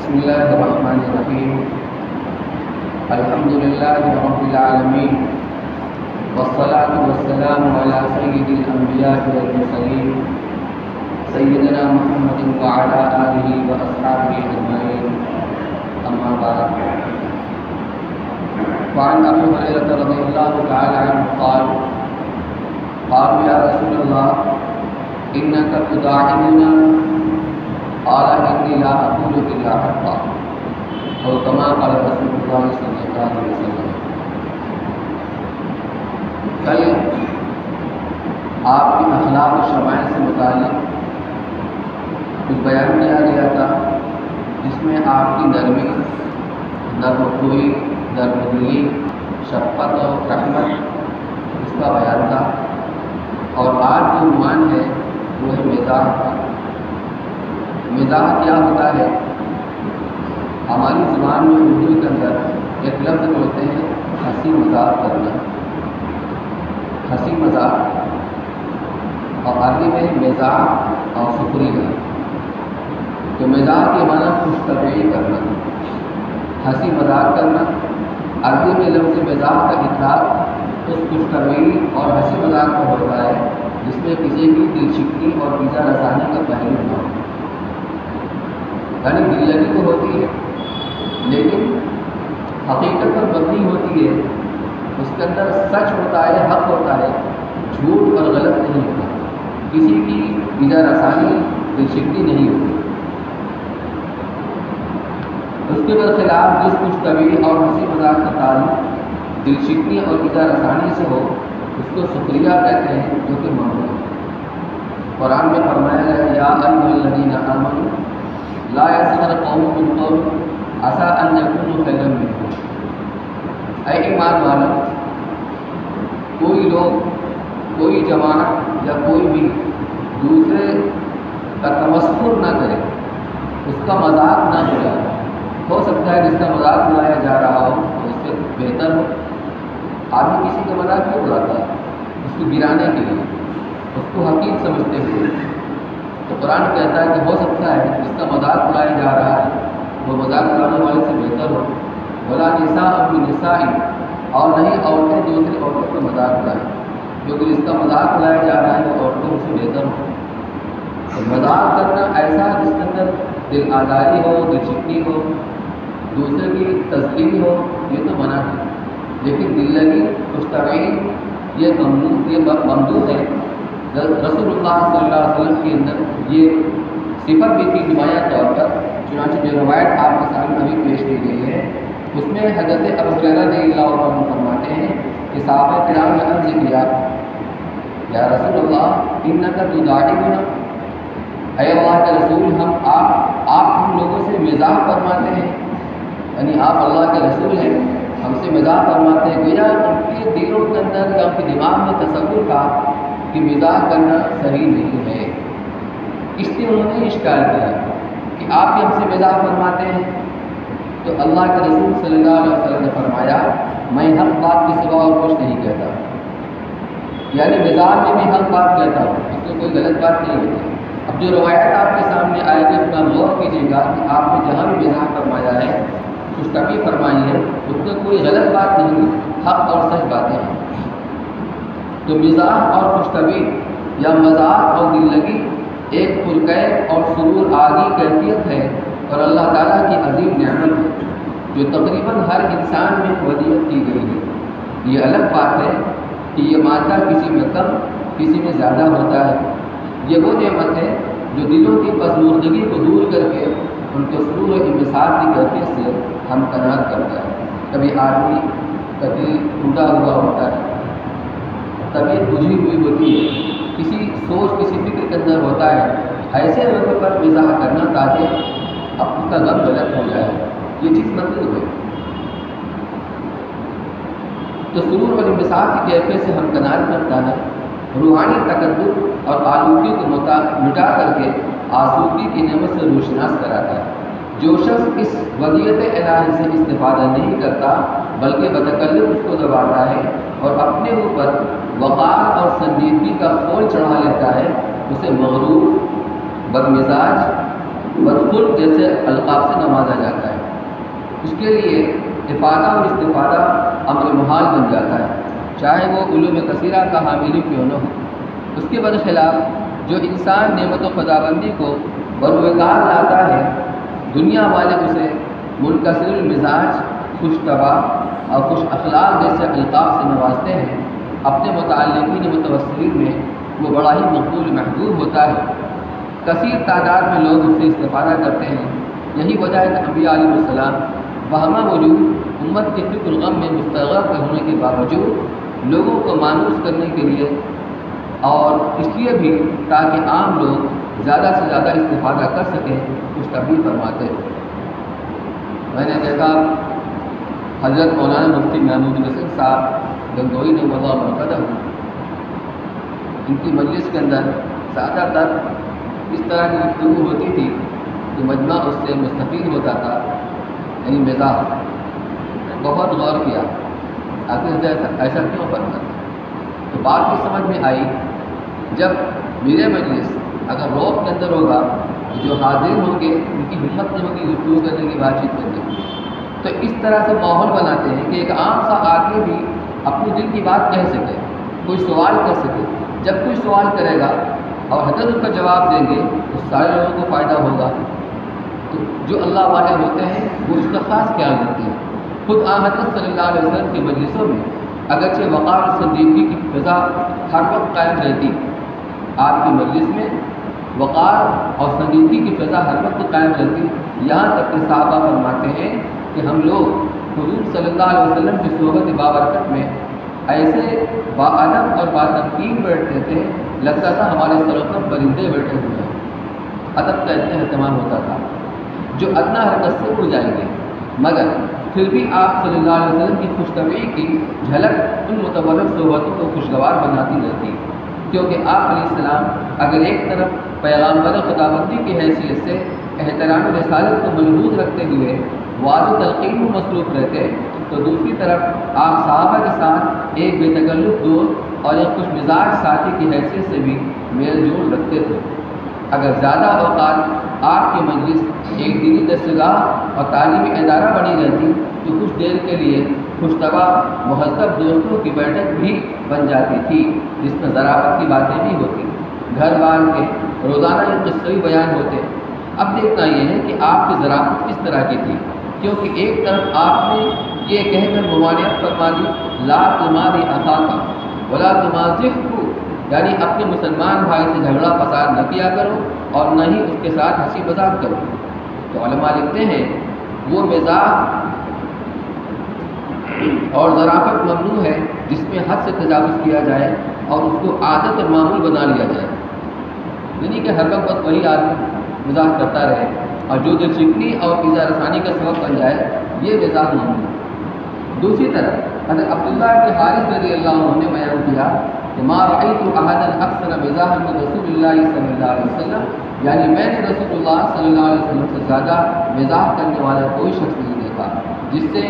بسم الله الرحمن الرحيم. الحمد لله رب العالمين، والصلاة والسلام على سيد الأنبياء والمرسلين سيدنا محمد وعلى آله وأصحابه أجمعين. أما بعد، وعن أبي هريرة رضي الله تعالى عنه قال: قالوا يا رسول الله إنك تداعبنا، قال إني لا أقول إلا حقا، أو كما قال رسول الله صلی اللہ علیہ وسلم. کل آپ کی اخلاق و شمائل سے متعلق کچھ بیان کیا گیا تھا، جس میں آپ کی نرمی، نرم خوئی، نرم دلی، شفقت اور رحمت، اس کا بیان تھا. اور آج جو عنوان ہے وہ ہے مزاح کا. مزاح کیا ہوتا ہے؟ ہماری زبان میں اردو کے اندر ایک لفظ ہوتے ہیں ہنسی مذاق کرنا، ہنسی مذاق، اور عربی میں مزاح اور سخریہ. تو مزاح کے معنی خوش طبعی کرنا، ہنسی مذاق کرنا. عربی میں لفظ مزاح کا اطلاق اس خوش طبعی اور ہنسی مذاق کا ہوتا ہے جس میں کسی کی دل شکنی اور ایذا رسانی کا پہلو نہ ہو. یعنی دل لگی تو ہوتی ہے لیکن حقیقت پر مبنی ہوتی ہے، اس کے اندر سچ ہوتا ہے، حق ہوتا ہے، جھوٹ اور غلط نہیں ہوتا، کسی کی ایذا رسانی، دل شکنی نہیں ہوتی. اس کے برخلاف جس خوش طبعی اور ہنسی مذاق کا تعلق دل شکنی اور ایذا رسانی سے ہو اس کو سخریہ کہتے ہیں، جو کہ ممنوع ہے. قرآن میں فرمایا ہے: یا ایھا الذین آمنوا لا یسخر قوم من قوم عسیٰ ان یکونوا خیرا منہم. اے ایمان والو، کوئی لوگ، کوئی جماعت یا کوئی بھی دوسرے کا تمسخر نہ کرے، اس کا مذاق نہ اڑائے. ہو سکتا ہے جس کا مذاق اڑایا جا رہا ہو تو اس سے بہتر ہو. آدمی کسی کا مذاق کیوں اڑاتا ہے؟ اس کو گرانے کے لیے، اس کو حقیق سمجھتے ہوئے. تو قرآن کہتا ہے کہ ہو سکتا ہے جس کا مذاق اڑایا جا رہا ہے وہ مذاق اڑانے والے سے بہتر ہو. ولا نساء بنساء، اور نہیں عورتیں دوسری عورتوں کا مذاق اڑائیں، کیونکہ جس کا مذاق اڑایا جا رہا ہے وہ عورتوں سے بہتر ہو. تو مذاق کرنا ایسا جس کے اندر دل آزاری ہو، دل شکنی ہو، دوسرے کی تسلیم ہو، یہ تو منع ہے. لیکن دل لگی، خوش طبعی، یہ ممدوح ہے. رسول اللہ صلی اللہ علیہ وسلم کے اندر یہ صفت بھی تھی نمایاں طور پر. چنانچہ جو روایت آپ کے سامنے ابھی پیش کی گئی ہے اس میں حضرت ابو ہریرہ رضی اللہ عنہ فرماتے ہیں کہ صحابہ کرام نے عرض کیا: یا رسول اللہ انک تداعبنا، اے اللہ کے رسول، آپ ہم لوگوں سے مزاح فرماتے ہیں. یعنی آپ اللہ کے رسول ہیں، ہم سے مزاح فرماتے ہیں. گویا ان کے دلوں کے اندر یا ان کے دماغ میں تصور تھا کہ مزاح کرنا صحیح نہیں ہے. اس لیے انہوں نے اشکال کیا کہ آپ بھی ہم سے مزاح فرماتے ہیں. تو اللہ کے رسول صلی اللہ علیہ وسلم نے فرمایا: میں حق بات کے سوا اور کچھ نہیں کہتا. یعنی مزاح میں بھی حق بات کہتا ہوں، اس میں کوئی غلط بات نہیں ہوتی. اب جو روایت آپ کے سامنے آئے گی اس کا غور کیجیے گا کہ آپ نے جہاں بھی مزاح فرمایا ہے، خوش طبعی فرمائی ہے، اس میں کوئی غلط بات نہیں، حق اور سچ باتیں ہیں. تو مزاح اور خوش طبعی یا مذاق اور دل لگی ایک پرکیف اور سرور آگی کیفیت ہے اور اللہ تعالیٰ کی عظیم نعمت ہے جو تقریباً ہر انسان میں ودیعت کی گئی ہے. یہ الگ بات ہے کہ یہ مادہ کسی میں کم، کسی میں زیادہ ہوتا ہے. یہ وہ نعمت ہے جو دلوں کی پسماندگی کو دور کر کے ان کے سرور و انبساط کی کیفیت سے ہمکنار کرتا ہے. کبھی آدمی کا دل ٹوٹا ہوا ہوتا ہے، طبیعت بجھی ہوئی ہوتی ہے، کسی سوچ، کسی فکر کے اندر ہوتا ہے. ایسے موقع پر مزاح کرنا تاکہ اب اس کا غم غلط ہو جائے، یہ چیز مطلوب ہے. تو سرور اور انبساط کی کیفیت سے ہمکنار کرتا ہے. روحانی تقدس اور آلودگی کو مٹا کر کے آسودگی کی نعمت سے روشناس کراتا ہے. جو شخص اس ودیعت الہی سے استفادہ نہیں کرتا بلکہ بتکلف اس کو دباتا ہے اور اپنے اوپر وقار اور سنجیدگی کا خول چڑھا لیتا ہے، اسے مغرور، بدمزاج، بدخلق جیسے القاب سے نوازا جاتا ہے، اس کے لیے افادہ اور استفادہ امر محال بن جاتا ہے، چاہے وہ علوم کثیرہ کا حامل کیوں نہ ہو۔ اس کے برخلاف جو انسان نعمت و خداوندی کو بروکار لاتا ہے، دنیا والے اسے منکسر المزاج، خوش طبع اور خوش اخلاق جیسے القاب سے نوازتے ہیں۔ اپنے متعلقین متوسلین میں وہ بڑا ہی مقبول محبوب ہوتا ہے، کثیر تعداد میں لوگ اس سے استفادہ کرتے ہیں۔ یہی وجہ ہے کہ انبیاء علیہ السلام بہما وجود امت کے فکر غم میں مستغرق ہونے کے باوجود لوگوں کو مانوس کرنے کے لیے اور اس لیے بھی تاکہ عام لوگ زیادہ سے زیادہ استفادہ کر سکیں، کچھ تبدیل فرماتے ہیں۔ میں نے دیکھا حضرت مولانا مفتی محمود حسن صاحب گنگوئی نے وضع مرکزہ، ان کی مجلس کے اندر زیادہ تر اس طرح کی گفتگو ہوتی تھی کہ مجمع اس سے مستفید ہوتا تھا، یعنی مزاح۔ بہت غور کیا آخر ایسا کیوں بنتا تھا، تو بات یہ سمجھ میں آئی جب میرے مجلس اگر روب کے اندر ہوگا تو جو حاضر ہوں گے ان کی ہمت نہیں ہوگی گفتگو کرنے کی، بات چیت کرنے کی، تو اس طرح سے ماحول بناتے ہیں کہ ایک عام سا آدمی بھی اپنی دل کی بات کہہ سکے، کوئی سوال کر سکے۔ جب کوئی سوال کرے گا اور حضرت اس کا جواب دیں گے تو سارے لوگوں کو فائدہ ہوگا۔ تو جو اللہ والے ہوتے ہیں وہ اس کا خاص خیال رکھتے ہیں۔ خود حضرت صلی اللہ علیہ وسلم کی مجلسوں میں اگرچہ وقار اور سنجیدگی کی فضا ہر وقت قائم رہتی، آپ کی مجلس میں وقار اور سنجیدگی کی فضا ہر وقت قائم رہتی، یہاں تک کہ صحابہ فرماتے ہیں کہ ہم لوگ حضور صلی اللہ علیہ وسلم کی صحبت بابرکت میں ایسے باادب اور باتمکین بیٹھتے تھے، لگتا تھا ہمارے سروں پر پرندے بیٹھے ہوئے ہیں۔ ادب کا اتنا اہتمام ہوتا تھا جو ادنا حرکت سے اڑ جائیں گے، مگر پھر بھی آپ صلی اللہ علیہ وسلم کی خوش طبعی کی جھلک ان متورک صحبتوں کو خوشگوار بناتی رہتی، کیونکہ آپ علیہ السلام اگر ایک طرف پیغامبر خداوندی کی حیثیت سے احترام رسالت کو ملحوظ رکھتے ہوئے واضح تلقین میں مصروف رہتے، تو دوسری طرف آپ صحابہ کے ساتھ ایک بے تکلف دوست اور ایک خوش مزاج ساتھی کی حیثیت سے بھی میل جول رکھتے تھے۔ اگر زیادہ اوقات آپ کی مجلس ایک دینی دستگاہ اور تعلیمی ادارہ بنی رہتی تو کچھ دیر کے لیے خوش طبع مہذب دوستوں کی بیٹھک بھی بن جاتی تھی، جس میں ذرافت کی باتیں بھی ہوتی، گھر بار کے روزانہ ایک قصے بیان ہوتے۔ اب دیکھنا یہ ہے کہ آپ کی ذرافت کس طرح کی تھی، کیونکہ ایک طرف آپ نے یہ کہہ کر ممانعت فرما دی، لا تماری اخاک ولا تمازحہ، یعنی اپنے مسلمان بھائی سے جھگڑا فساد نہ کیا کرو اور نہ ہی اس کے ساتھ ہنسی مذاق کرو۔ تو علماء لکھتے ہیں وہ مزاح اور ذرافت ممنوع ہے جس میں حد سے تجاوز کیا جائے اور اس کو عادت اور معمول بنا لیا جائے، یعنی کہ ہر وقت وہی آدمی مزاح کرتا رہے اور جو دل شکنی اور ایذا رسانی کا سبب بن جائے، یہ مزاح ممنوع ہے۔ دوسری طرف حضرت عبداللہ کے حارث رضی اللہ عنہ نے بیان کیا کہ ما رأیت احدا اکثر مزاحا من رسول اللہ صلی اللہ علیہ وسلم، یعنی میں نے رسول اللہ صلی اللہ علیہ وسلم سے زیادہ مزاح کرنے والا کوئی شخص نہیں دیکھا، جس سے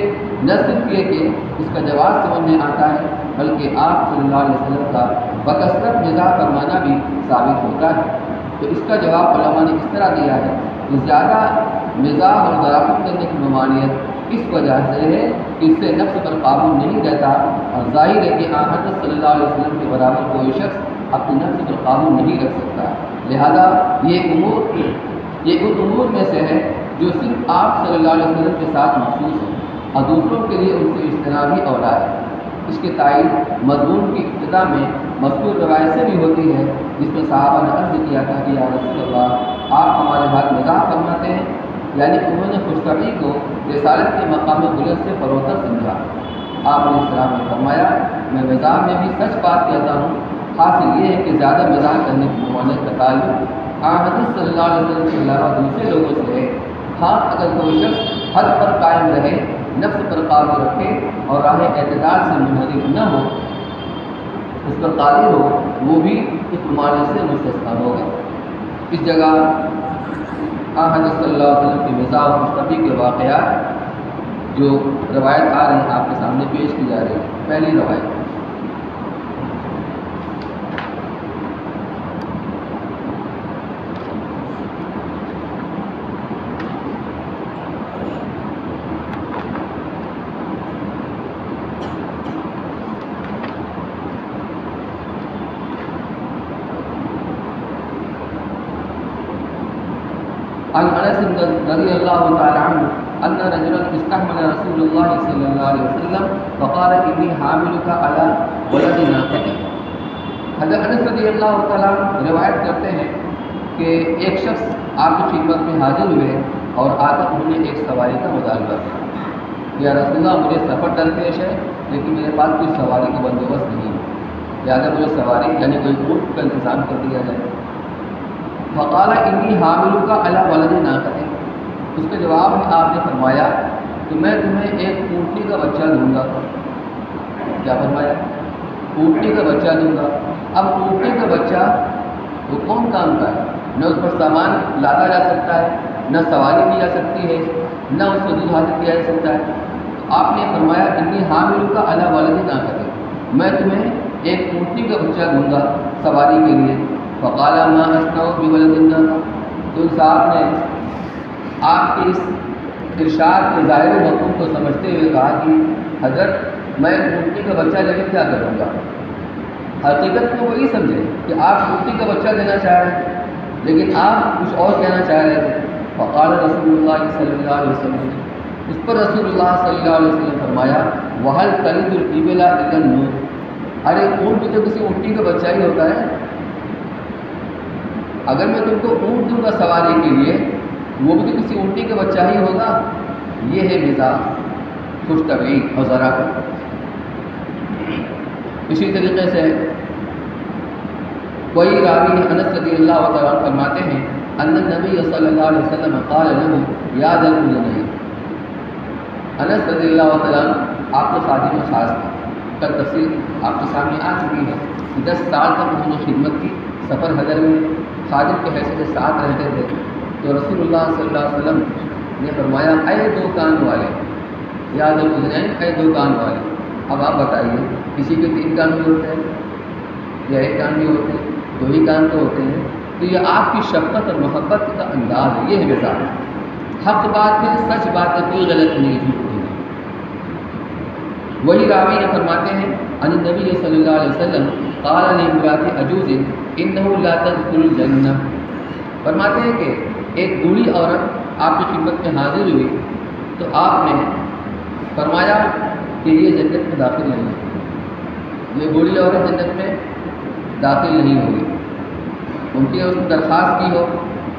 نہ صرف یہ کہ اس کا جواز سمجھ میں آتا ہے بلکہ آپ صلی اللہ علیہ وسلم کا بکثرت مزاح فرمانا بھی ثابت ہوتا ہے۔ تو اس کا جواب علماء نے اس طرح دیا ہے کہ زیادہ مزاح اور ذرافت کرنے کی ممانعت اس وجہ سے ہے کہ اس سے نفس پر قابو نہیں رہتا، اور ظاہر ہے کہ حضرت صلی اللہ علیہ وسلم کے برابر کوئی شخص اپنے نفس پر قابو نہیں رکھ سکتا، لہذا یہ ان امور میں سے ہے جو صرف آپ صلی اللہ علیہ وسلم کے ساتھ مخصوص ہے اور دوسروں کے لیے ان سے اجتنابی اولا ہے۔ اس کی تائید مضمون کی ابتدا میں مذکور روایت سے بھی ہوتی ہے، جس میں صحابہ نے عرض کیا تھا کہ یا رسول اللہ آپ ہمارے ہاتھ مزاح فرماتے ہیں، یعنی انہوں نے خوش طبعی کو رسالت کے مقام بلند سے فروتر سمجھا۔ آپ علیہ السلام نے فرمایا میں مزاح میں بھی سچ بات کہتا ہوں، حاصل یہ ہے کہ زیادہ مزاح کرنے کی ممانعت کا تعلق حضرت صلی اللہ علیہ وسلم کے علاوہ دوسرے لوگوں سے ہے۔ ہاں اگر کوئی شخص حد پر قائم رہے، نفس پر قابو رکھے اور راہ اعتدال سے منحرف نہ ہو، اس پر قادر ہو، وہ بھی اس ممانعت سے مستثنیٰ ہوگا۔ اس جگہ حضرت صلی اللہ علیہ وسلم کی مزاح اور خوش طبعی کے واقعات جو روایت آ رہی ہیں آپ کے سامنے پیش کی جا رہی ہے۔ پہلی روایت عن انس رضی اللہ تعالی عنہ ان رجلا استحمل رسول اللہ صلی اللہ علیہ وسلم فقال انی حاملک علی ولد ناقۃ. حضرت انس رضی اللہ تعالیٰ روایت کرتے ہیں کہ ایک شخص آپ کی خدمت میں حاضر ہوئے اور آ کر انہوں نے ایک سواری کا مطالبہ کیا. یا رسول اللہ مجھے سفر درپیش ہے لیکن میرے پاس کوئی سواری کا بندوبست نہیں ہے, لہٰذا مجھے سواری یعنی کوئی اونٹ کا انتظام کر دیا جائے. فقال انی حاملک علی ولد ناقۃ. اس کے جواب میں آپ نے فرمایا کہ میں تمہیں ایک اونٹنی کا بچہ دوں گا. کیا فرمایا؟ اونٹنی کا بچہ دوں گا. اب اونٹنی کا بچہ وہ کون کام کا ہے؟ نہ اس پر سامان لادا جا سکتا ہے, نہ سواری کی جا سکتی ہے, نہ اس سے دودھ حاصل کیا جا سکتا ہے. آپ نے فرمایا انی حاملک علی ولد ناقۃ, میں تمہیں ایک اونٹنی کا بچہ دوں گا سواری کے لیے. فقال ما اصنع بولد الناقۃ. تو صاحب نے آپ کے اس ارشاد کے ظاہر مفہوم کو سمجھتے ہوئے کہا کہ حضرت میں اونٹنی کا بچہ لے کے کیا کروں گا. حقیقت میں وہ یہ سمجھے کہ آپ اونٹنی کا بچہ دینا چاہ رہے ہیں لیکن آپ کچھ اور کہنا چاہ رہے تھے. فقال رسول اللہ صلی اللہ علیہ وسلم. اس پر رسول اللہ صلی اللہ علیہ وسلم فرمایا وَهَلْ تَلِدُ الْإِبِلَ إِلَّا النُّورُ. ارے اونٹ بھی تو کسی اونٹنی کا بچہ ہی ہوتا ہے. اگر میں تم کو اونٹ دوں گا سواری کے لیے وہ بھی تو کسی اونٹنی کا بچہ ہی ہوگا. یہ ہے مزاح, خوش طبعی اور ذراکت. اسی طریقے سے کوئی راوی انس رضی اللہ تعالیٰ عنہ فرماتے ہیں ان النبی صلی اللہ علیہ وسلم قال له یا ذا الاذنین. انس رضی اللہ تعالیٰ عنہ آپ کے خادم خاص کا تفصیل آپ کے سامنے آ چکی ہے. 10 سال تک انہوں نے خدمت کی. سفر حضر میں خادم کے حیثیت سے ساتھ رہتے تھے. تو رسول اللہ صلی اللہ علیہ وسلم نے فرمایا اے 2 کان والے, یا ذا الاذنین, اے 2 کان والے. اب آپ بتائیے کسی کے 3 کان بھی ہوتے ہیں یا 1 کان بھی ہوتے ہیں, 2 ہی کان تو ہوتے ہیں. تو یہ آپ کی شفقت اور محبت کا انداز ہے. یہ ہے مزاح. حق بات ہے, سچ بات ہے, کوئی غلط نہیں, جھوٹ نہیں. وہی راوی فرماتے ہیں ان النبی صلی اللہ علیہ وسلم قال لامرأۃ عجوز انه لا تدخل الجنہ. فرماتے ہیں کہ ایک بوڑھی عورت آپ کی خدمت میں حاضر ہوئی تو آپ نے فرمایا کہ یہ جنت میں داخل نہیں ہے. یہ بوڑھی عورت جنت میں داخل نہیں ہوگی. ممکن اس نے درخواست کی ہو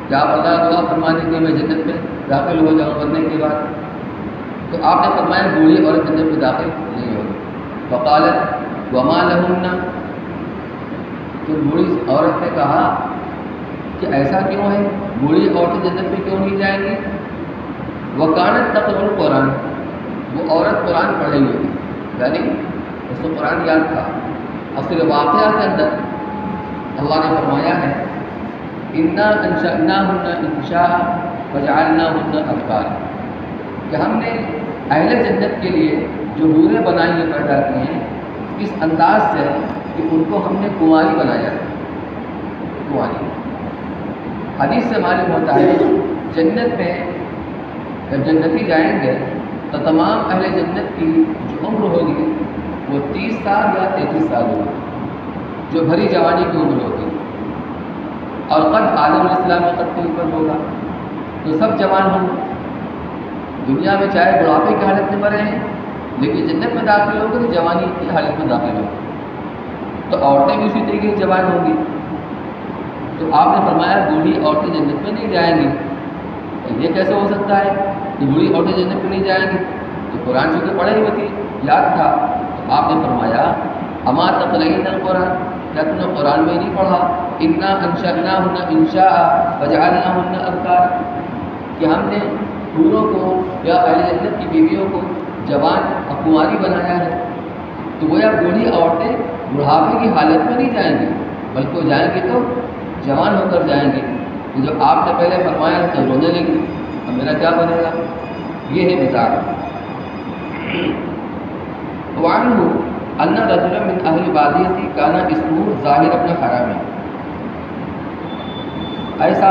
کہ آپ اللہ دعا فرما دیں کہ میں جنت میں داخل ہو جاؤں مرنے کے بعد. تو آپ نے فرمایا بوڑھی عورت جنت میں داخل نہیں ہوگی. وقالت وما لهن. تو بوڑھی عورت نے کہا کہ ایسا کیوں ہے, بوڑھی عورتیں جنت میں کیوں نہیں جائیں گی. وکانت تقرأ القرآن. وہ عورت قرآن پڑھے ہوئی تھی, یعنی اس کو قرآن یاد تھا. اصل واقعہ کے اندر اللہ نے فرمایا ہے انا انشأناہن انشاء وجعلناہن ابکارا, کہ ہم نے اہل جنت کے لیے جو حوریں بنائی ہیں پیدا کی ہیں اس انداز سے کہ ان کو ہم نے کنواری بنایا. کنواری حدیث سے معلوم ہوتا ہے جنت میں جب جنتی جائیں گے تو تمام اہل جنت کی جو عمر ہوگی وہ 30 سال یا 33 سال ہوگی, جو بھری جوانی کی عمر ہوگی. اور قد آدم علیہ السلام کے قد کے اوپر ہوگا تو سب جوان ہوں. دنیا میں چاہے بڑھاپے کی حالت میں مرے ہیں لیکن جنت میں داخل ہو گے تو جوانی کی حالت میں داخل ہو گے. تو عورتیں بھی اسی طریقے سے جوان ہوں گی. تو آپ نے فرمایا بوڑھی عورتیں جنت میں نہیں جائیں گی. یہ کیسے ہو سکتا ہے کہ بوڑھی عورتیں جنت میں نہیں جائیں گی؟ تو قرآن چونکہ پڑھے ہوئی تھی, یاد تھا. تو آپ نے فرمایا اما تقرؤن القرآن, کیا تم نے قرآن میں نہیں پڑھا انا انشأناہن انشاء وجعلناہن ابکارا, کہ ہم نے حوروں کو یا اہل جنت کی بیویوں کو جوان اور کنواری بنایا ہے. تو گویا بوڑھی عورتیں بڑھاپے کی حالت میں نہیں جائیں گی بلکہ وہ جائیں گی تو جوان ہو کر جائیں گی. کہ جو آپ نے پہلے فرمایا تو رونے لگی, اب میرا کیا بنے گا. یہ ہے مزاج. وعنہ ان رجلا من اہل بادیہ کان اسمہ ظاہر بن حرام. ایسا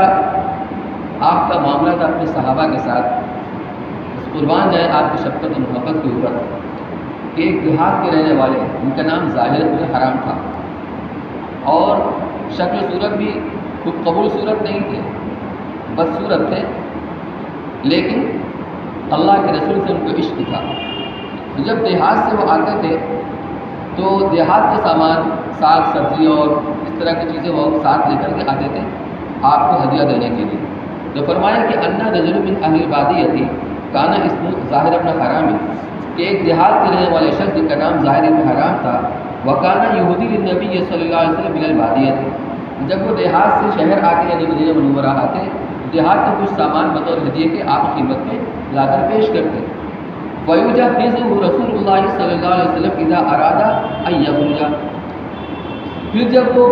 آپ کا معاملہ تھا اپنے صحابہ کے ساتھ, قربان جائے آپ کی شفقت و محبت کے اوپر, کہ ایک دیہات کے رہنے والے ان کا نام ظاہر بن حرام تھا اور شکل صورت بھی خوب قبول صورت نہیں تھی. بدصورت تھے، لیکن اللہ کے رسول سے ان کو عشق تھا. تو جب دیہات سے وہ آتے تھے تو دیہات کے سامان، ساگ سبزی اور اس طرح کی چیزیں وہ ساتھ لے کر کے آتے تھے آپ کو ہدیہ دینے کے لیے. تو فرمایا کہ انا رجل من اہل البادیہ کانا اسمہ ظاہر بن حرام، کہ ایک دیہات کے رہنے والے شخص جن کا نام ظاہر بن حرام تھا، وکانا یہودی للنبی صلی اللہ علیہ وسلم من البادیہ. جب وہ دیہات سے شہر آتے یعنی مدینہ منورہ آتے، دیہات کے کچھ سامان بطور ہدیے کے آپ کی خدمت میں لا کر پیش کرتے. وَيُجَهِّزُهُ رسول اللہ صلی اللہ علیہ وسلم اذا اراد ان یخرج. پھر جب وہ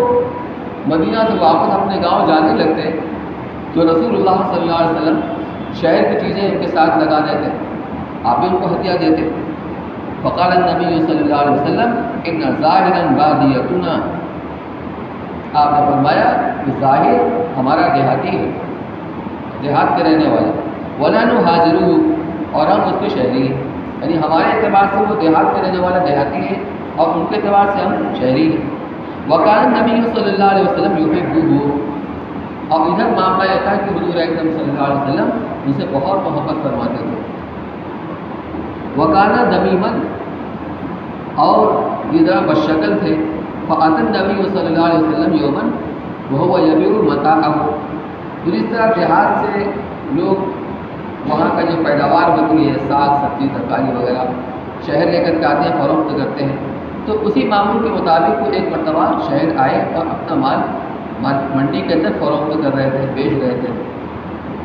مدینہ سے واپس اپنے گاؤں جانے لگتے تو رسول اللہ صلی اللہ علیہ وسلم شہر کی چیزیں ان کے ساتھ لگا دیتے، آپ بھی ان کو ہدیہ دیتے. فقال النبی صلی اللہ علیہ وسلم ان ظاہرا بادیتنا، آپ نے فرمایا کہ ظاہر ہمارا دیہاتی ہے، دیہات کے رہنے والے، ونحن حاضروہ، اور ہم اس کے شہری ہیں. یعنی ہمارے اعتبار سے وہ دیہات کے رہنے والا دیہاتی ہے اور ان کے اعتبار سے ہم شہری ہیں. وقال نبی صلی اللہ علیہ وسلم یحبہ، اور ادھر معاملہ یہ تھا کہ حضور اکرم صلی اللہ علیہ وسلم ان سے بہت محبت فرماتے تھے. وکانا دمیمن، اور یہ ذرا بدشکل تھے. فأتى النبی صلی اللہ علیہ وسلم یومن وهو یبیع متاعه. پھر اس طرح دیہات سے لوگ وہاں کا جو پیداوار ہوتی ہے، ساگ سبزی ترکاری وغیرہ، شہر لے کر کے آتے ہیں، فروخت کرتے ہیں. تو اسی معمول کے مطابق وہ ایک مرتبہ شہر آئے اور اپنا مال منڈی کے اندر فروخت کر رہے تھے، بیچ رہے تھے.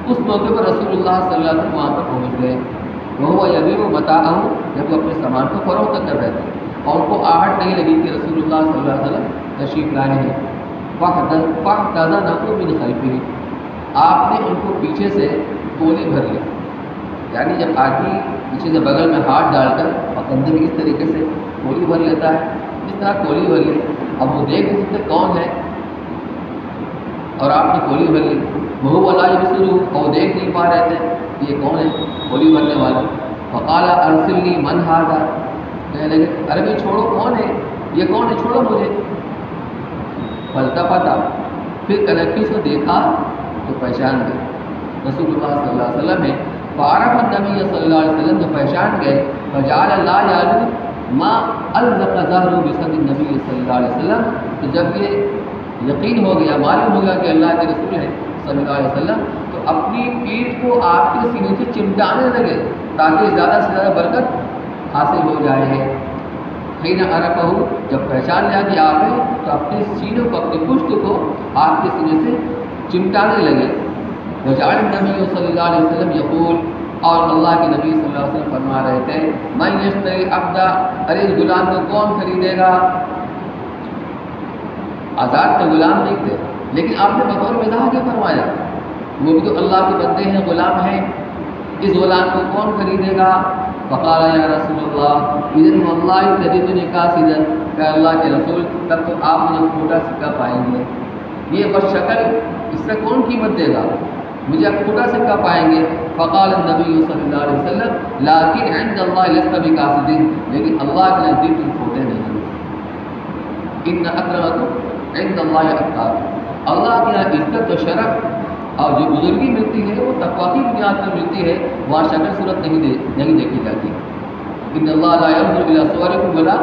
اس موقع پر رسول اللہ صلی اللہ علیہ وسلم وہاں پر پہنچ گئے. وہ یبیع متاعہ، جب وہ اپنے سامان کو فروخت کر رہے تھے اور ان کو آہٹ نہیں لگی کہ رسول اللہ صلی اللہ علیہ وسلم تشریف لائے ہیں. فاحتضنه من خلفه، آپ نے ان کو پیچھے سے کولی بھر لی. یعنی جب آدمی پیچھے سے بغل میں ہاتھ ڈال کر اور کندھے میں اس طریقے سے کولی بھر لیتا ہے، اس طرح کولی بھر لی. اب وہ دیکھ نہیں سکتے کون ہے، اور آپ نے کولی بھر لی. وہ ولا یبصروا، اور دیکھ نہیں پا رہے تھے کہ یہ کون ہے کولی بھرنے والا. فقال ارسلنی من ھذا، کہنے لگے عربی چھوڑو، کون ہے یہ، کون ہے، چھوڑو مجھے. فالتفت، پھر کنکھی سے دیکھا تو پہچان گئے رسول اللہ صلی اللہ علیہ وسلم ہے. فعرف النبی صلی اللہ علیہ وسلم، تو پہچان گئے. فجعل لا یعلو ما الزق ظهره بصدر النبی صلی اللہ علیہ وسلم. تو جب یہ یقین ہو گیا، معلوم ہو گیا کہ اللہ کے رسول ہیں صلی اللہ علیہ وسلم، تو اپنی پیٹھ کو آپ کے سینے سے چمٹانے لگے تاکہ زیادہ سے زیادہ برکت حاصل ہو جائے. حین عرفہ، جب پہچان لیا کہ آپ ہیں تو اپنے سینوں کو، اپنی پشت کو آپ کے سینے سے چمٹانے لگے. وجعل النبی صلی اللہ علیہ وسلم یقول، اور اللہ کے نبی صلی اللہ علیہ وسلم فرما رہے تھے، من یشتری عبدا، ارے اس غلام کو کون خریدے گا. آزاد تو غلام نہیں تھے، لیکن آپ نے بطور مزاح کے فرمایا وہ بھی تو اللہ کے بندے ہیں، غلام ہیں، اس غلام کو کون خریدے گا. فقال یا رسول اللہ اذن واللہ تجدنی کاسدا، کہ اللہ کے رسول تب تو آپ مجھے کھوٹا سکہ پائیں گے. یہ بد شکل، اس سے کون قیمت دے گا، مجھے آپ کھوٹا سکہ پائیں گے. فقال النبی صلی اللہ علیہ وسلم لیکن عند اللہ لست بکاسد، لیکن اللہ کے نزدیک تم کھوٹے نہیں. ان اکرمکم عند اللہ اتقاکم، اللہ کی یہاں عزت و شرف اور جو بزرگی ملتی ہے وہ تقوی کی بنیاد پر ملتی ہے، وہاں شکل صورت نہیں دیکھی جاتی. ان اللہ لا ينظر الى صورکم ولا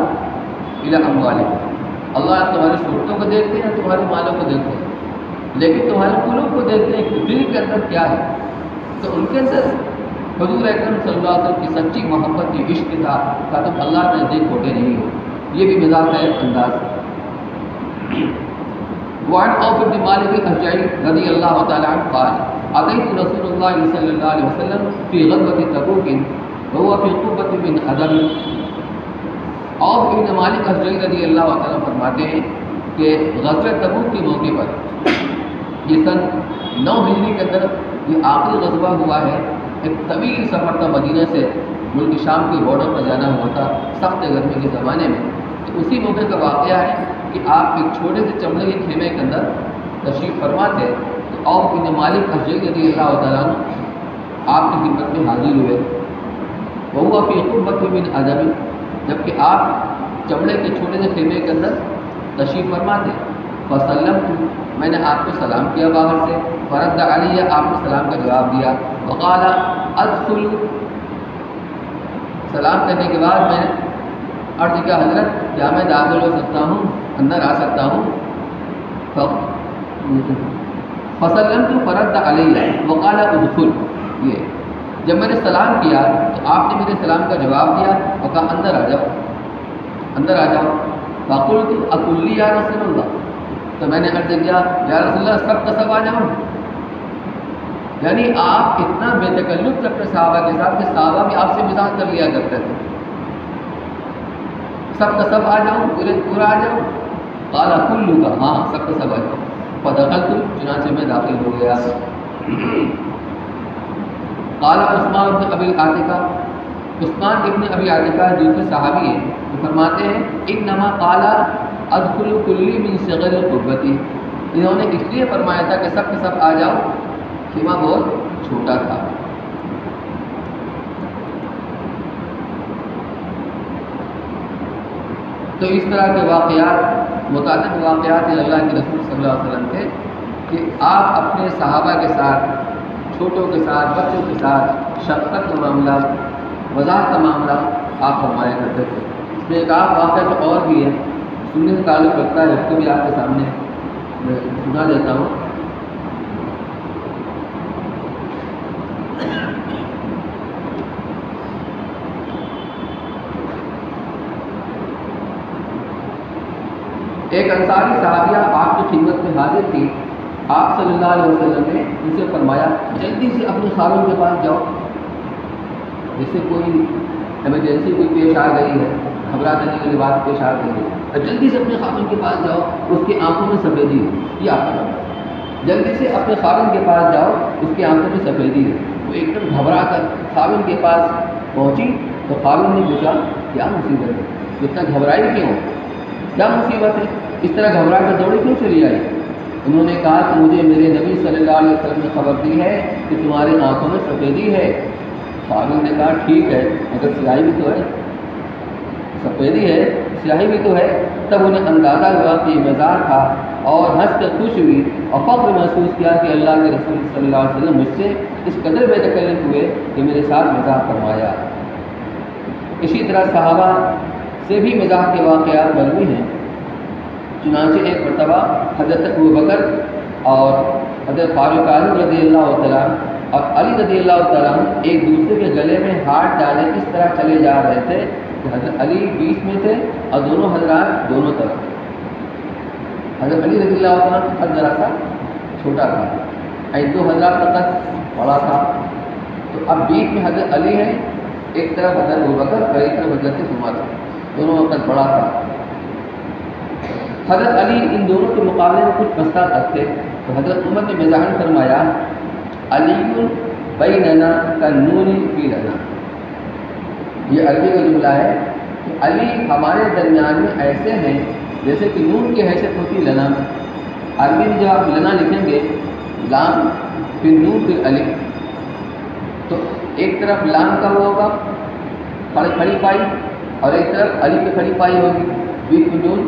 الى اموالکم، اللہ تمہاری صورتوں کو دیکھتے ہیں، تمہارے مالوں کو دیکھتے ہیں، لیکن تمہارے قلوب کو دیکھتے ہیں کہ دل کے اندر کیا ہے. تو ان کے اندر حضور اکرم صلی اللہ علیہ وسلم کی سچی محبت کی عشق تھا کہ تم اللہ کے نزدیک کھوٹے نہیں ہو. یہ بھی مزاح کا ایک انداز ہے. وعن عوف بن مالک الاشجعی رضی اللہ تعالی عنہ قال اتيت رسول اللہ صلی اللہ علیہ وسلم فی غزوۃ تبوک وهو فی قبۃ من ادم. عوف بن مالک الاشجعی رضی اللہ تعالی عنہ فرماتے ہیں کہ غزوہ تبوک کے موقع پر، یہ سن 9 ہجری کے اندر یہ آخری غزوہ ہوا ہے. ایک طویل سفر تھا، مدینہ سے ملک شام کی بارڈر پر جانا ہوا تھا سخت گرمی کے زمانے میں. تو اسی موقع کا واقعہ ہے کہ آپ ایک چھوٹے سے چمڑے کے خیمے کے اندر تشریف فرما تھے. تو عوف بن مالک اشجعی رضی اللہ تعالیٰ عنہ آپ کی خدمت میں حاضر ہوئے. وہ فی قبۃ من ادم، جبکہ آپ چمڑے کے چھوٹے سے خیمے کے اندر تشریف فرما تھے. فسلمت، میں نے آپ کو سلام کیا باہر سے، فرد علیہ، آپ نے سلام کا جواب دیا، وقال ادخل، سلام کرنے کے بعد میں نے عرض کیا حضرت کیا میں داخل ہو سکتا ہوں، اندر آ سکتا ہوں؟ فسلمت فرد علیہ وقال ادخل، یہ جب میں نے سلام کیا تو آپ نے میرے سلام کا جواب دیا اور کہا اندر آ جاؤ، اندر آ جاؤ۔ فقلت اکلی یا رسول اللہ، تو میں نے عرض کیا یا رسول اللہ سب کا سب آ جاؤں؟ یعنی آپ اتنا بے تکلف اپنے صحابہ کے ساتھ کہ صحابہ بھی آپ سے مزاح کر لیا کرتے تھے، سب کا سب آ جاؤں، پورا آ جاؤں؟ قال کلو کا، ہاں سب کا سب آ جاؤں۔ فدخلت، چنانچہ میں داخل ہو گیا۔ قال عثمان بن ابی عاتقہ، عثمان ابن ابی عاتقہ دوسرے صحابی ہیں، وہ فرماتے ہیں انما قال ادخل کلی من صغر قربتی، انہوں نے اس لیے فرمایا تھا کہ سب کے سب آ جاؤ، خیمہ بہت چھوٹا تھا۔ تو اس طرح کے واقعات، متعدد واقعات اللہ کے رسول صلی اللہ علیہ وسلم کے کہ آپ اپنے صحابہ کے ساتھ، چھوٹوں کے ساتھ، بچوں کے ساتھ شفقت کا معاملہ، وضاحت کا معاملہ آپ فرمایا کرتے تھے۔ اس میں ایک آپ واقعہ تو اور بھی ہے، سننے سے تعلق رکھتا ہے، اس کو بھی آپ کے سامنے میں سنا دیتا ہوں۔ ایک انصاری صحابیہ آپ کی خدمت میں حاضر تھی، آپ صلی اللہ علیہ وسلم نے ان سے فرمایا جلدی سے اپنے خاوند کے پاس جاؤ، جیسے کوئی ایمرجنسی کوئی پیش آ گئی ہے، گھبرا دینے والی بات پیش آ گئی ہے، جلدی سے اپنے خاوند کے پاس جاؤ، اس کی آنکھوں میں سفیدی ہے، یہ آپ کا جلدی سے اپنے خاوند کے پاس جاؤ، اس کی آنکھوں میں سفیدی ہے۔ وہ ایک دم گھبرا کر خاوند کے پاس پہنچی تو خاوند نے پوچھا کیا مصیبت ہے، اتنا گھبرائی کیوں، کیا مصیبت ہے، اس طرح گھبرا کر دوڑی کیوں چلی آئی؟ انہوں نے کہا کہ مجھے میرے نبی صلی اللہ علیہ وسلم نے خبر دی ہے کہ تمہاری آنکھوں میں سفیدی ہے۔ خاوند نے کہا ٹھیک ہے مگر سیاہی بھی تو ہے، سفیدی ہے سیاہی بھی تو ہے۔ تب انہیں اندازہ ہوا کہ یہ مزاح تھا اور ہنس کر خوش ہوئی اور فخر محسوس کیا کہ اللہ کے رسول صلی اللہ علیہ وسلم مجھ سے اس قدر بے تکلف ہوئے کہ میرے ساتھ مزاح فرمایا۔ اسی طرح صحابہ سے بھی مزاح کے واقعات مروی ہیں۔ چنانچہ ایک مرتبہ حضرت ابوبکر اور حضرت فاروق اعظم رضی اللہ تعالیٰ اور علی رضی اللہ تعالیٰ ایک دوسرے کے گلے میں ہاتھ ڈالے اس طرح چلے جا رہے تھے کہ حضرت علی بیچ میں تھے اور دونوں حضرات دونوں طرف۔ حضرت علی رضی اللہ تعالیٰ کا قد ذرا سا چھوٹا تھا، دو حضرات کا قد بڑا تھا، تو اب بیچ میں حضرت علی ہے، ایک طرف حضرت ابوبکر اور ایک طرف حضرت عمر، دونوں کا قد بڑا تھا۔ حضرت علی ان دونوں کے مقابلے میں کچھ پستہ تک تھے، تو حضرت عمر نے مزاحن فرمایا علی بیننا کالنور فی لنا، یہ عربی کا جملہ ہے کہ علی ہمارے درمیان میں ایسے ہیں جیسے کہ نور کی حیثیت ہوتی لنا میں۔ عربی میں جب آپ لنا لکھیں گے لام پھر نور پھر علی، تو ایک طرف لام کا وہ ہوگا کھڑی پائی اور ایک طرف علی کی کھڑی پائی ہوگی، بیچ میں نور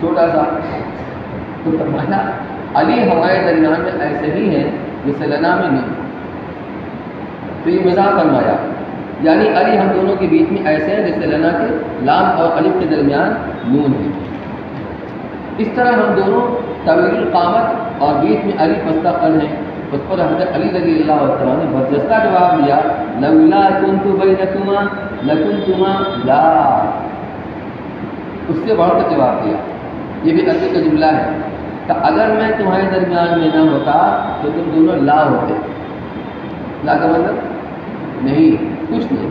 چھوٹا سا، تو فرمایا علی ہمارے درمیان میں ایسے ہی ہیں جیسے لنا میں نور۔ تو یہ مزاح فرمایا، یعنی علی ہم دونوں کے بیچ میں ایسے ہیں جیسے لنا کے لام اور الف کے درمیان نون ہے۔ اس طرح ہم دونوں طویل القامت اور بیچ میں علی پستہ قد ہیں۔ اس پر حضرت علی رضی اللہ عنہ نے برجستہ جواب دیا لولا کنت بینکما لکنتما لا، اس سے بڑھ کر جواب دیا، یہ بھی عربی کا جملہ ہے کہ اگر میں تمہارے درمیان میں نہ ہوتا تو تم دونوں لا ہوتے۔ لا کا مطلب نہیں، کچھ نہیں،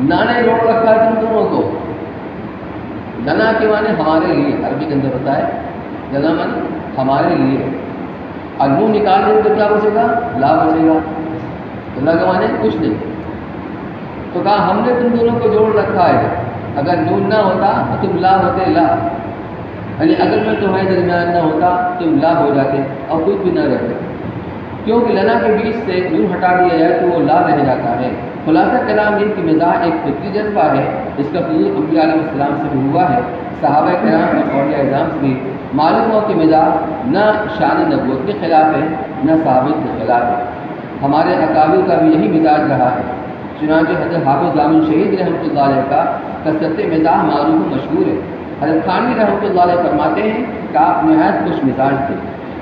نا نے روک رکھا تم دونوں کو۔ لنا کے معنی ہمارے لیے، عربی کے اندر ہوتا ہے لنا معنی ہمارے لیے، اور نون نکال دیں تو کیا بچے گا، لا بچے گا۔ لا کا معنی کچھ نہیں، تو کہا ہم نے تم دونوں کو جوڑ رکھا ہے، اگر نون نہ ہوتا تو تم لا ہوتے لا، یعنی اگر میں تمہارے درمیان نہ ہوتا تم لا ہو جاتے اور کچھ بھی نہ رہتے۔ کیونکہ لنا کے بیچ سے یوں ہٹا دیا جائے تو وہ لا رہ جاتا ہے۔ خلاصہ کلام ان کی مزاح ایک فطری جذبہ ہے، اس کا فضول انبیاء علیہ السلام سے بھی ہوا ہے، صحابہ کرام اور اولیاء اعظام سے بھی۔ معلوم ہو کہ مزاح نہ شان نبوت کے خلاف ہے نہ ثابت کے خلاف ہے، ہمارے اکابر کا بھی یہی مزاج رہا ہے۔ چنانچہ حضرت حافظ دامن شہید رحمۃ اللہ علیہ کا کثرت مزاح معروف و مشہور ہے۔ حضرت خانوی رحمۃ اللہ علیہ فرماتے ہیں کہ آپ نہایت خوش مزاج تھے،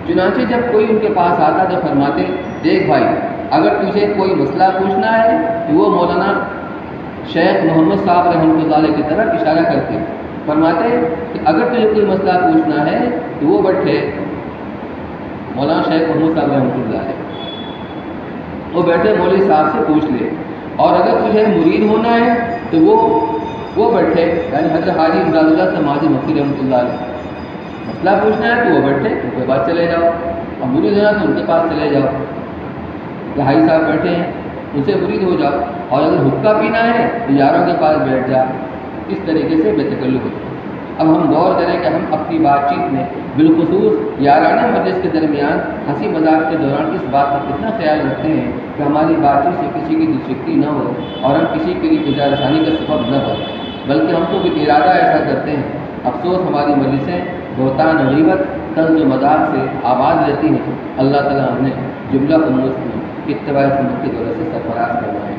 چنانچہ جب کوئی ان کے پاس آتا تو فرماتے، دیکھ بھائی، اگر تجھے کوئی مسئلہ پوچھنا ہے تو وہ مولانا شیخ محمد صاحب رحمۃ اللہ علیہ کی طرف اشارہ کرتے، فرماتے کہ اگر تجھے کوئی مسئلہ پوچھنا ہے تو وہ بیٹھے مولانا شیخ محمد صاحب رحمۃ اللہ علیہ، وہ بیٹھے مولوی صاحب سے پوچھ لے، اور اگر تجھے مرید ہونا ہے تو وہ بیٹھے یعنی حضرت حاجی امداد اللہ سے ماضی مفتی رحمۃ اللہ علیہ، مسئلہ پوچھنا ہے تو وہ بیٹھے ان کے پاس چلے جاؤ، اور مرید ہونا تو ان کے پاس چلے جاؤ، کہ حاجی صاحب بیٹھے ہیں ان سے مرید ہو جاؤ، اور اگر حقہ پینا ہے تو یاروں کے پاس بیٹھ جا۔ اس طریقے سے بے تکلف ہوتے ہیں۔ اب ہم غور کریں کہ ہم اپنی بات چیت میں بالخصوص یارانہ مجلس کے درمیان ہنسی مذاق کے دوران اس بات کا کتنا خیال رکھتے ہیں کہ ہماری بات چیت سے کسی کی دلچسپی نہ ہو اور ہم کسی کے لیے ایذا رسانی کا سبب نہ بنے، بلکہ ہم تو ارادہ ایسا کرتے ہیں۔ افسوس ہماری مجلسیں بہتان غیبت طنز و مذاق سے آباد رہتی ہیں۔ اللہ تعالیٰ ہم نے جملہ امور کی اتباع سنت کے دورے سے سرفراز کرنا ہے۔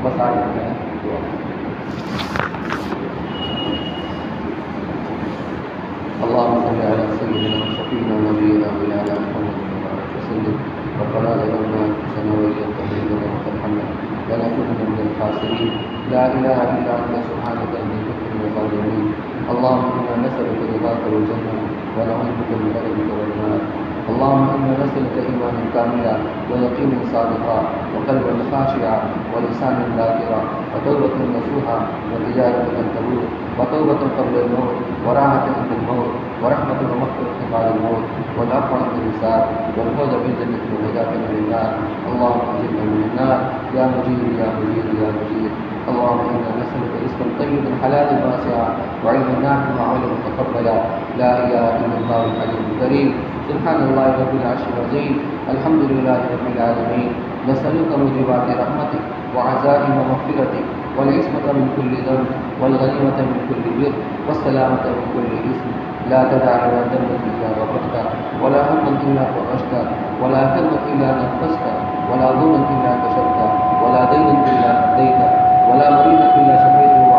بس آگے اللهم صل على سيدنا وشفيعنا ونبينا مولانا محمد وسلم. ربنا ظلمنا انفسنا وان لم تغفر لنا وترحمنا لنكونن من الخاسرين. لا اله الا انت سبحانك اني كنت من الظالمين. اللهم انا نسالك رضاك والجنه ونعوذ بك من غضبك والنار. اللهم انا نسالك ايمانا كاملا ويقينا صادقا وقلبا خاشعا ولسانا ذاكرا وتوبه نصوحا وتجاره تبور وتوبة قبل الموت وراحة عند الموت ورحمة ومغفرة بعد الموت والعفو عند الحساب والفوز بالجنة والنجاة من النار. اللهم اجرنا من النار يا مجير يا مجير يا مجير. اللهم انا نسألك رزقا طيبا حلالا واسعا وعلما نافعا وعملا متقبلا. لا اله الا الله الحليم الكريم. سبحان الله رب العرش العظيم. الحمد لله رب العالمين. نسألك موجبات رحمتك وعزائم مغفرتك والعصمة من كل ذنب والغنيمة من كل بر والسلامة من كل إثم. لا تدع لنا ذنبا إلا غفرته ولا هما إلا فرجته ولا كربا إلا نفسته ولا ضرا إلا كشفته ولا دينا إلا أديته ولا مريضا إلا شفيته